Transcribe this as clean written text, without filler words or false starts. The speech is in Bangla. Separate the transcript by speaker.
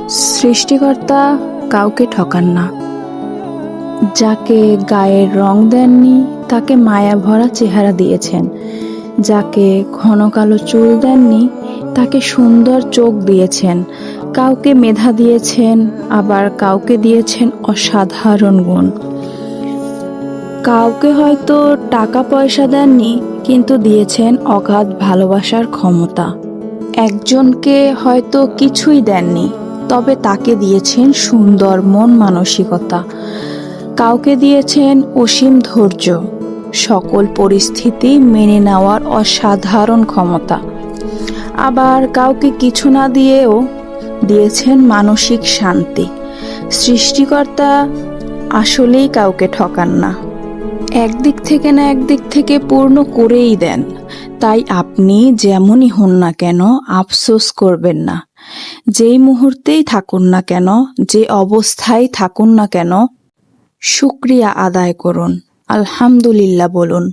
Speaker 1: সৃষ্টিকর্তা কাউকে ঠকান না। যাকে গায়ের রং দেননি তাকে মায়া ভরা চেহারা দিয়েছেন, যাকে ঘন কালো চুল দেননি তাকে সুন্দর চোখ দিয়েছেন। কাউকে মেধা দিয়েছেন, আবার কাউকে দিয়েছেন অসাধারণ গুণ। কাউকে হয়তো টাকা পয়সা দেননি, কিন্তু দিয়েছেন অগাধ ভালোবাসার ক্ষমতা। একজনকে হয়তো কিছুই দেননি, তবে তাকে দিয়েছেন সুন্দর মন মানসিকতা। কাউকে দিয়েছেন অসীম ধৈর্য, সকল পরিস্থিতি মেনে নেওয়ার অসাধারণ ক্ষমতা। আবার কাউকে কিছু না দিয়েও দিয়েছেন মানসিক শান্তি। সৃষ্টিকর্তা আসলেই কাউকে ঠকান না, একদিক থেকে না একদিক থেকে পূর্ণ করেই দেন। তাই আপনি যেমনই হন না কেন আফসোস করবেন না। যেই মুহূর্তেই থাকুন না কেন, যে অবস্থায় থাকুন না কেন, শুকরিয়া আদায় করুন, আলহামদুলিল্লাহ বলুন।